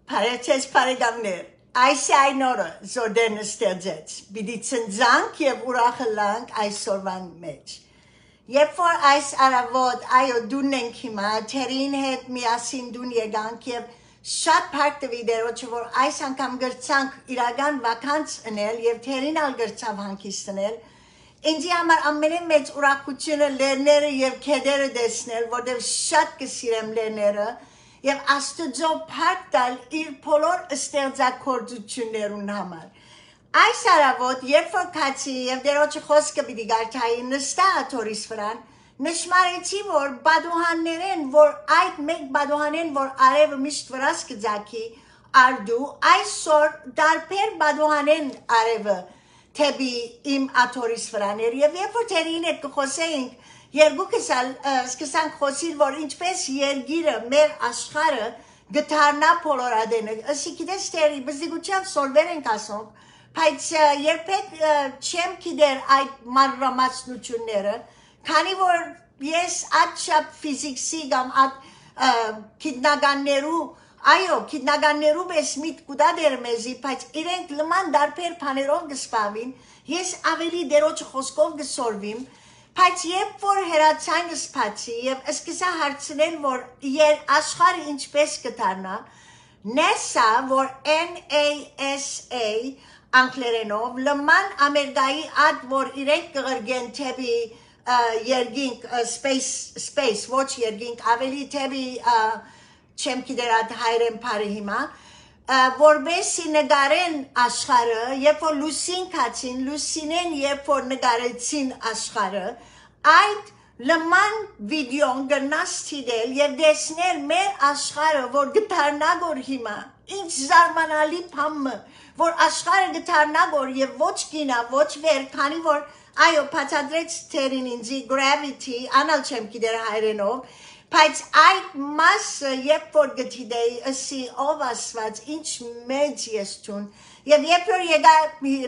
Parentes paregamner. Այս այն օրը զորդերն ստեղծեց, պիտի ծնձանք և ուրախանանք այս օրվան մեջ։ Երբ որ այս առավոտ այո դուն ենք հիմա, Թերին հետ միասին դուն եկանք և շատ փառք տվի Տերոջը, որ այս անգամ գրցանք իրական վականց ընել և Թերին ալ գրցավ հանգիստնել, ինձի համար ամենամեծ ուրախությունը լերները և քեդերը տեսնել, որտեղ շատ կսիրեմ լերները և Աստծո փառք տալ իր բոլոր ստեղծագործություններուն համար։ Այս առավոտ, երբ որ կացի և Տերոջը խոսքը պիտի գարթայի նստա աթորիս վրան, նշմարեցի, որ բադուհաններեն, որ այդ մեկ բադուհանեն, որ արևը միշտ վրաս կձակի արդու, այսօր դարբեր բադուհանեն արևը թեպի իմ աթորիս վրաներ և երբ որ Թերին հետ կխոսեինք, երկուքս սկսանք խոսիլ, որ ինչպես երգիրը մեր աշխարը գտարնա բոլորադենը, ըսի գիտես Թերի, բզդիգությամբ սորվեր ենք ասոնք, բայց երբեք չեմ գիտեր այդ մանրամասնությունները, քանի որ ես այդչափ ֆիզիկսի կամ գիտնականներու, այո, գիտնականներու պես միտ կուտա դեր մեզի, բայց իրենք լման դարբեր բաներով կսպավին, ես ավելի Տերոջը խոսքով կսորվիմ, բայց երբ որ հերացանս բացի և սկսա հարցնել, որ աշխարհը ինչպես կդառնա, NASA, որ NASA անգլերենով, լման Ամերիկայի այդ, որ իրենք կղրգեն թեպի երգինք, space, ոչ երգինք, ավելի թեպի չեմ գիտեր այդ հայրեն բարի հիմա, որբեսի նգարեն աշխարը, երբ որ լուսին կացին, լուսինեն երբ որ նգարեցին աշխարը, այդ լման վիդեոն գնաս թիդել և դեսնել մեր աշխարը, որ գտարնա գոր հիմա, ինչ զարմանալի պամը, որ աշխարը գտարնա գոր և ոչ գինա, ոչ վեր, քանի որ այո, պացադրեց Թերին ինձի, gravity, անալ չեմ գիտեր հայրենով, բայց այդ մասը երբ որ գտիդեի ըսի ով ասված ինչ մեծ ես ճուն և երբ որ եկա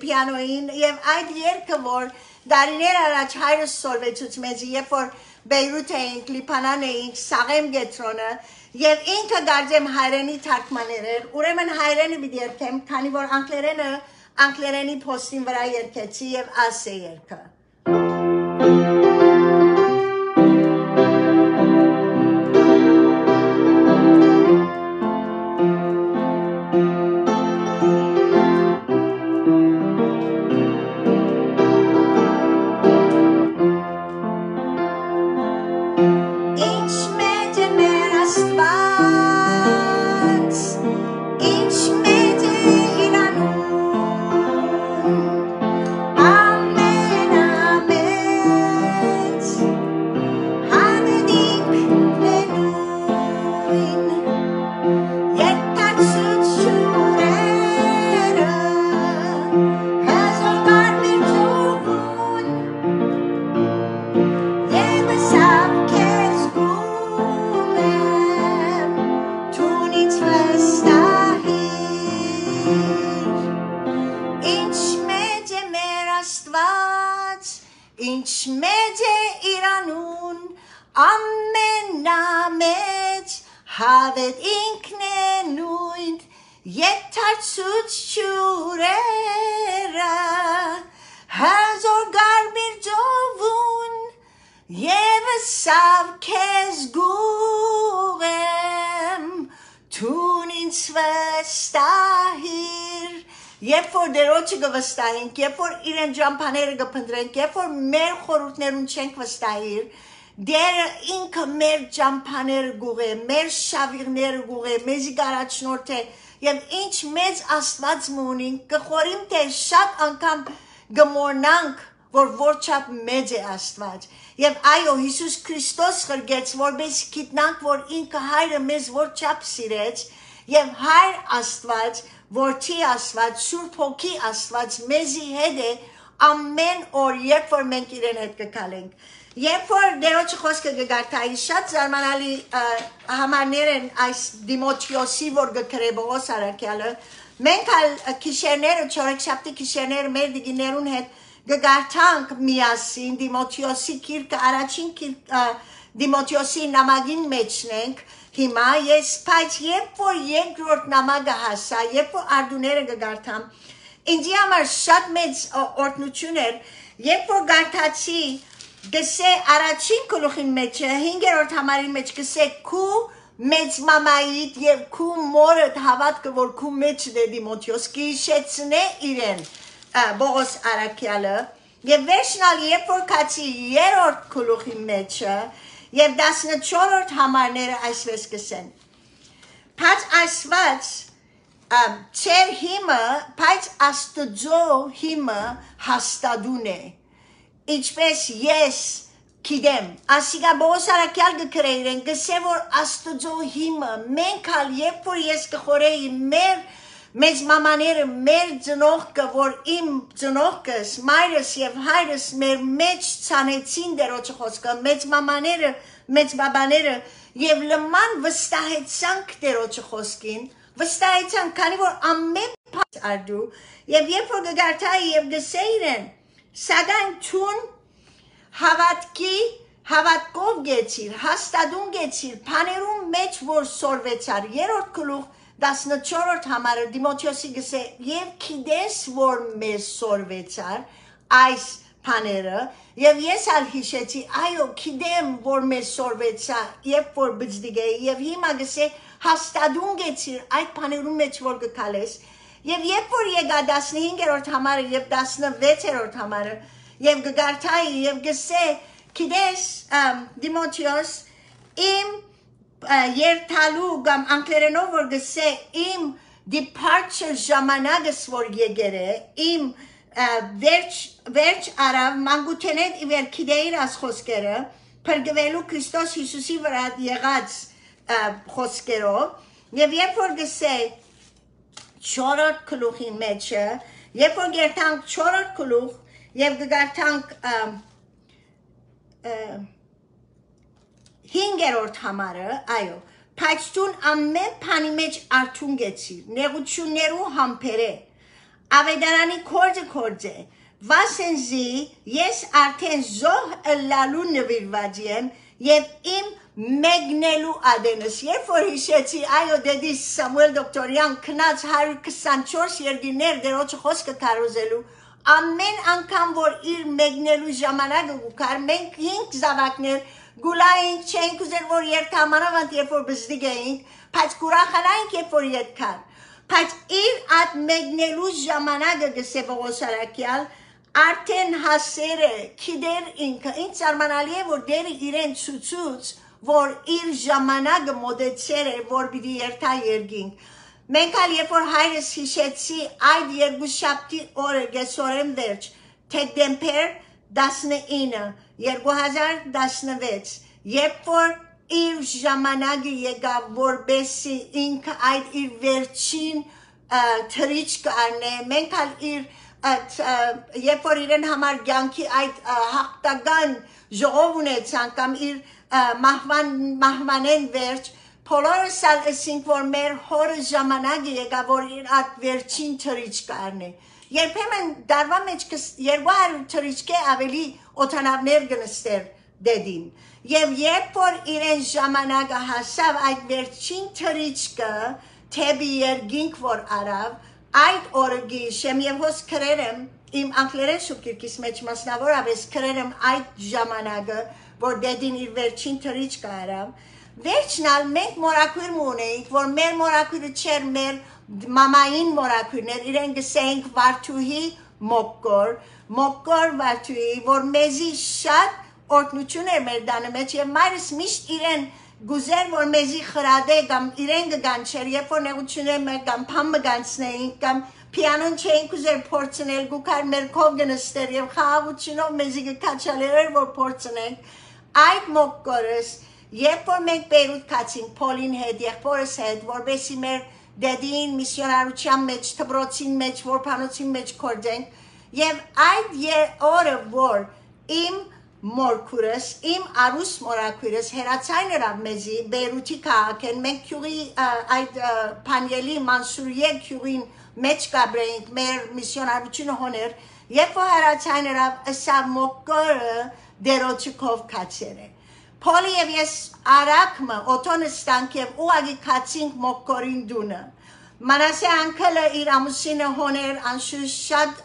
պիանոյին և այդ երկը որ դարիներ առաջ հայրս սորվեցուց մեզի երբ որ Բեյրութ էինք, Լիբանան էինք, Սաղեմ գետրոնը և ինքը գարձեմ հայրենի թարգմաներ էր, ուրեմն հայրենը պիտի երկեմ, քանի որ անգլերենի պոստին վրա երկեցի և ասե երկը Երբ որ Տերոջը կվստահենք, երբ որ իրեն ջամփաները կփնտրենք, երբ որ մեր խորհուրդներուն չենք վստահիր, Դերը ինքը մեր ջամփաները գուղե, մեր շավիղները գուղե, մեզի գարաչնորդ է և ինչ մեծ Աստված մունին, կխորիմ թե շատ անգամ գմորնանք, որ որչապ մեծ է Աստված և այո Հիսուս Քրիստոս խրգեց, որպես գիտնանք, որ ինքը հայրը մեզ որչապ սիրեց և հայր Աստված, Որդի Աստված, Սուրբ Հոգի Աստված մեզի հետ է ամեն օր, երբ որ մենք իրեն հետ կգալենք։ Երբ որ Տերոջը խոսքը կգարտայի, շատ զարմանալի համարներ են այս Դիմոթեոսի, որ գկրե Պողոս առաքյալը, մենք քիշերները, չորեքշաբթի քիշերները մեր դիգիներուն հետ կգարտանք միասին Դիմոթեոսի գիրքը, առաջին Դիմոթեոսի նամակին մեջն ենք հիմա ես բայց երբ որ երկրորդ նամակը հասա, երբ որ արդուները գարտամ, ինձ համար շատ մեծ օրհնություն էր, երբ որ գարտացի, գսե առաջին գլուխի մեջ, 5-րդ համարի մեջ գսե քու մեծ մամայիդ եւ քու մորդ հավատքը որ քու մեջ դե Դիմոթեոս կհիշեցնե իրեն Բողոս Արաքյալը եւ վերջնալ երբ որ կացի 3-րդ գլուխի մեջ եւ 14-րդ համարները այսպես կսեն բայց ասված ծեր հիմը բայց Աստծո հիմը հաստատուն է ինչպես ես Kidem, asiga Bogos Arաքյալ գկրեին, գսե որ Աստծո հիմը, մենք ալ երբ որ ես կխորեի մեր մամաները, մեր ծնողքը, որ իմ ծնողքս, մայրս եւ հայրս մեր մեջ ցանեցին դերոջ խոսքը, մեծ մամաները, մեծ բաբաները եւ լման վստահեցանք դերոջ խոսքին, վստահեցանք, քանի որ ամեն բան արդու եւ երբ որ գարտայի եւ գսեին, սակայն թուն հավատքով գեցիր, հաստատուն գեցիր, բաներում մեջ որ սորվեցար, 3-րդ գլուխ 14-րդ համարը Դիմոթեոսի գսե եւ գիտես որ մեզ սորվեցար այս բաները եւ ես ալ հիշեցի, այո, գիտեմ որ մեզ սորվեցա, երբ որ բծդիգեի եւ հիմա գսե հաստատուն գեցիր այդ բաներում մեջ որ գկալես եւ երբ որ եկա 15-րդ համարը եւ 16-րդ համարը Եվ գգարտայի եւ գսե գիտես Դիմոթեոս իմ երթալու կամ անգլերենով որ գսե իմ departure ժամանակս որ եկեր է իմ վերջ արավ մանկութենետ իվեր գիտեիր աս խոսքերը փրկվելու Քրիստոս Հիսուսի վրա եղած խոսքերով եւ երբ որ գսե 4-րդ գլուխի մեջ երբ որ գերտանք 4-րդ գլուխ Եվ գգարտանք 5-րդ համարը, այո, բայց դուն ամեն բանի մեջ արդուն գեցիր, նեղություններու համբերե, ավետարանի կործը, վասենզի ես արդեն զոհ ըլլալու նվիրված եմ եւ իմ մեկնելու ադենս, երբ որ հիշեցի, այո, դեդի Սամուել Դոկտորյան քնած 124 երկիներ դերոջ խոսքը կարոզելու Ամեն անգամ որ իր մեկնելու ժամանակը գուկար, մենք 5 զավակներ գուլայինք, չենք ուզեր որ երթամանավանդ երբ որ բզդիգ էինք, բայց կուրախանայինք երբ որ երթքար, բայց իր այդ մեկնելու ժամանակը գսե Բողոս Արաքյալ, արդեն հասեր է, կիդեր ինքը, ինձ արմանալի է որ դերը իրեն ծուցուց, որ իր ժամանակը մոդեցեր է, որ բիդի երթա երգինք, Մենք ալ երբ որ հայրս հիշեցի այդ երկուշաբթի օրը գեսորեն վերջ, թեկդեմպեր 19, 2016, երբ որ իր ժամանակը եկավ, որբեսի ինքը այդ իր վերջին թրիչկը արնե, մենք ալ իր, երբ որ իրեն համար գյանքի այդ հաղթական ժողով ունեցան, կամ իր մահմանեն վերջ, Բոլորս ալ ասինք, որ մեր հորը ժամանակը եկա, որ իր այդ վերջին թրիչկը արնե։ Երբեմն դարվա մեջ 200 թրիչկե ավելի օթանավներ գնստեր դեդին։ Եվ երբ որ իրեն ժամանակը հասավ այդ վերջին թրիչկը, թեբի երգինք որ արավ, այդ օրը գիշեմ և հոս կրերեմ, իմ անգլերեն շուկիրկիս մեջ մասնավորապես կրերեմ այդ ժամանակը, որ դեդին իր վերջին թրիչկը արավ, Վերջնալ մենք մորակույր ունեինք, որ մեր մորակույրը չեր մեր մամային մորակույրներ, իրեն գսեինք վարդուհի մոկկոր վարդուհի, որ մեզի շատ օրհնություն էր մեր դանը մեջ եւ մայրս միշտ իրեն գուզեր, որ մեզի խրադե կամ իրեն գանչեր, երբ որ նեղություններ մեր կամ փամը գանցնեինք կամ պիանոն չէինք ուզեր փորձնել, գուքար մեր կով գնստեր եւ խաղաղությունով մեզի գքաչալեր որ փորձնենք, այդ մոկկորս Երբ որ մենք Բեյրութ կացինք Պոլին հետ, եղբորս հետ, որբեսի մեր դեդին միսիոնարության մեջ, թբրոցին մեջ, որփանոցին մեջ կորդենք, եւ այդ օրը, որ իմ մորքուրս, իմ արուս մորակուրս հերացայն երավ մեզի, Բեյրութի քաղաքեն, մենք քյուղի այդ Փանյելի Մանսուրիե քյուղին մեջ կաբրեինք, մեր միսիոնարությունը հոներ, երբ որ հերացայն երավ, ասա մոկորը դերոջիկով կացեր է։ Փոլի եւ ես արակմը օթոնը ստանք եւ ուղագի քացինք մոկորին դունը Մանասե անկլը իր ամուսինը հոներ անշուշտ շատ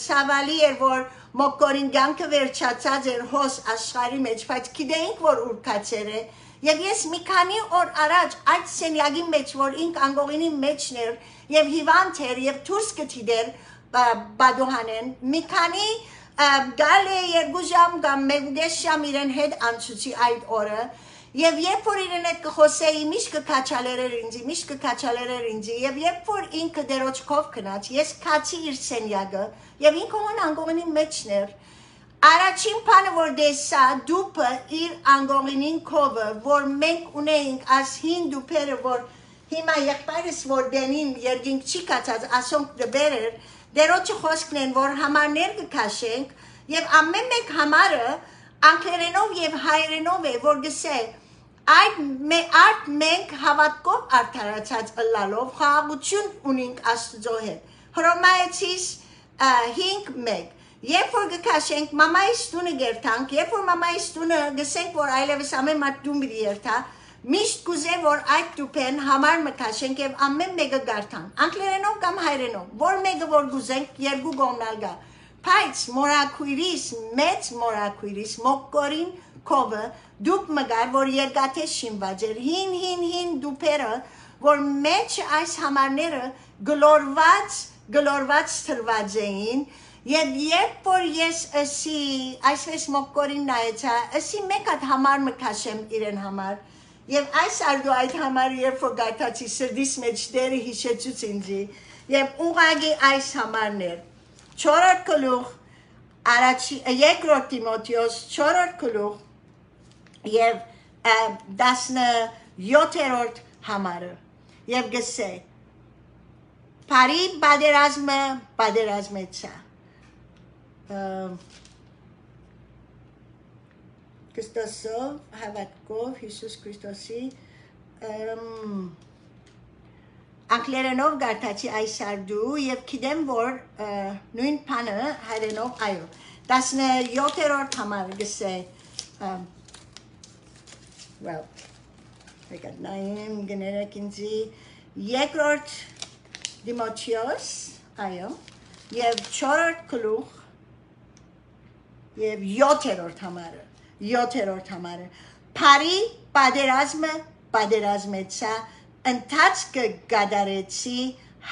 ցավալի էր որ մոկորին կյանքը վերջացած էր հոս աշխարհի մեջ բայց գիտեինք որ ուր քացեր է եւ ես մի քանի օր առաջ այդ սենյակի մեջ որ ինք անգողինի մեջն էր եւ հիվանդ էր եւ դուրս գտիդեր բադոհանեն մի քանի գալի երկու ժամ կամ մեկ շամ իրեն հետ անցուցի այդ օրը եւ երբ որ իրեն հետ կխոսեի միշտ կքաչալերեր ինձ եւ երբ որ ինքը դերոջքով գնաց ես քացի իր սենյակը եւ ինքը հոն անգողինի մեջն էր առաջին բանը որ դեսա դուպը իր անգողինին կովը որ մենք ունեինք as հին դուպերը որ հիմա եղբայրս որ դենին երկինք չի կացած ասոնք դբերեր Դերոջը խոսքն են, որ համարներ կքաշենք և ամեն մեկ համարը անգլերենով և հայերենով է, որ գսե այդ մենք հավատքով արդարացած ըլլալով խաղաղություն ունենք Աստծո հետ։ Հռոմայեցիս 5:1 Երբ որ կքաշենք մամայիս տունը գերտանք, երբ որ մամայիս տունը գսենք, որ այլևս ամեն մարդ տուն պիտի երթա, միշտ կուզե որ այդ դուպեն համար մքաշենք եւ ամեն մեկը գարտան անգլերենով կամ հայերենով որ մեկը որ գուզենք երկու գոմնալ գա բայց մորակույրիս մեծ մորակույրիս մոկորին կովը դուպ մգար որ երկաթե շինված էր հին դուպերը որ մեջ այս համարները գլորված թրված էին եւ երբ որ ես ասի այսպես մոկորին նայեցա ասի մեկ հատ համար մքաշեմ իրեն համար Եվ այս արդու այդ համարը երբ որ գարտացի սրդիս մեջ դերը հիշեցուց ինձի և ուղագի այս համարներ 4-րդ գլուխ երկրորդ Տիմոթեոս 4-րդ գլուխ և 17-րդ համարը և գսե Փարի բادرազմը բادرազմեցա Քրիստոսով, հավատքով, Հիսուս Քրիստոսի անգլերենով գարտացի այս արդու և գիտեմ որ նույն բանը հայերենով այո 17-րդ համարը գսե նայեմ գներեք ինձի երկրորդ Տիմոթեոս այո և 4-րդ գլուխ և 7-րդ համարը 7-րդ համարը Փարի բادرազմը բادرազմեցա ընթացքը գադարեցի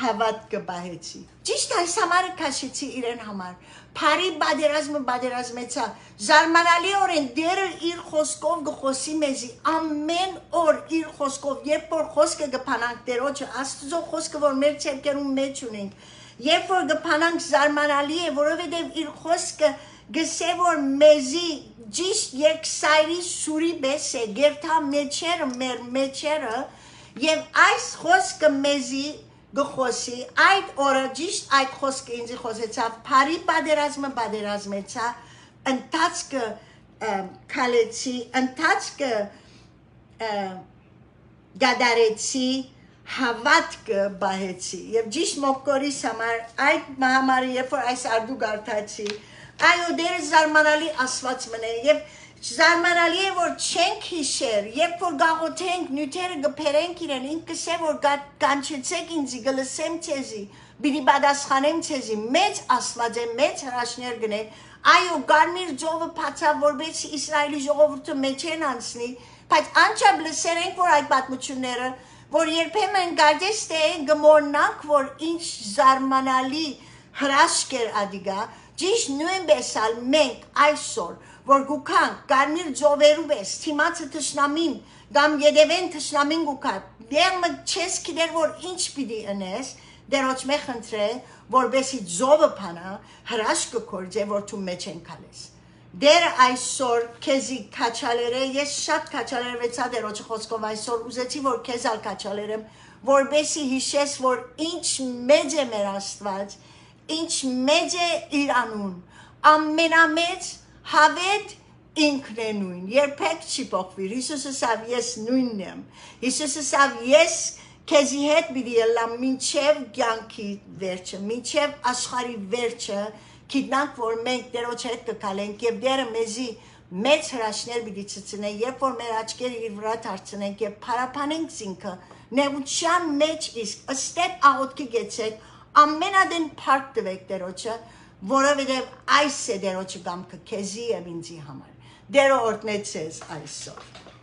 հավատքը բահեցի Ճիշտ այս համարը քաշեցի իրեն համար Փարի բادرազմը բادرազմեցա զարմանալիորեն դերը իր խոսքով գխոսի մեզի ամեն օր իր խոսքով երբ որ խոսքը գփանանք Տերոջը Աստծո խոսքը որ մեր ցերկերում մեջ ունենք երբ որ գփանանք զարմանալի է որովհետև իր խոսքը գսե որ մեզի ճիշտ երկսայրի սուրի պես է գերթա մեջերը մեր մեջերը եւ այս խոսքը մեզի գխոսի այդ օրը ճիշտ այդ խոսքը ինձ խոսեցավ Փարի բادرազմը բادرազմեցա ընթացքը քալեցի ընթացքը գադարեցի հավատքը բահեցի եւ ճիշտ մոկորիս համար այդ համարը երբ որ այս արդու գարտացի Այո դերը զարմանալի ասված մնե եւ զարմանալի է որ չենք հիշեր երբ որ գաղութենք նյութերը գբերենք իրեն ինքը կսե որ կանչեցեք ինձ գլսեմ ցեզի բիդի բադասխանեմ ցեզի մեծ ասված է մեծ հրաշներ գնե այո գարմիր ծովը փացավ որպես Իսրայելի ժողովուրդը մեջեն անցնի բայց անչափ լսերենք որ այդ պատմությունները որ երբեմն գարդես թե գմորնանք որ ինչ զարմանալի հրաշք էր ադիգա Ճիշտ նույնպես ալ մենք այսօր որ գուքանք կարմիր ծովերու պես թիմացը թշնամին կամ յետևեն թշնամին գուքա դեռ մը չես գիտեր որ ինչ պիտի ընես դերոջ մե խնդրե որբեսի ծովը փանա հրաշքը կորձե որ դու մեջ են քալես դեր այսօր քեզի քաչալերը ես շատ քաչալերվեցա դերոջ խոսքով այսօր ուզեցի որ քեզ ալ քաչալերեմ որբեսի հիշես որ ինչ մեծ է մեր Աստված Ինչ մեծ է իր անուն, ամենամեծ հավետ ինքն է նույն, երբեք չի փոխվիր, Հիսուսը ասավ ես նույնն եմ, Հիսուսը ասավ ես քեզի հետ պիտի ելամ մինչև կյանքի վերջը, մինչև աշխարհի վերջը, գիտնանք որ մենք Տերոջ հետ կգալենք եւ դերը մեզի մեծ հրաշներ պիտի ցցնենք, երբ որ մեր աչքերը իր վրա դարձնենք եւ փարապանենք զինքը, նեղության մեջ իսկ ըստեպ աղոթքի գեցեք, ամենադեն փառք տվեք Տերոջը, որովհետեւ այս է Տերոջը կամքը քեզի եւ ինձի համար։ Դերը օրհնեցես այսօր։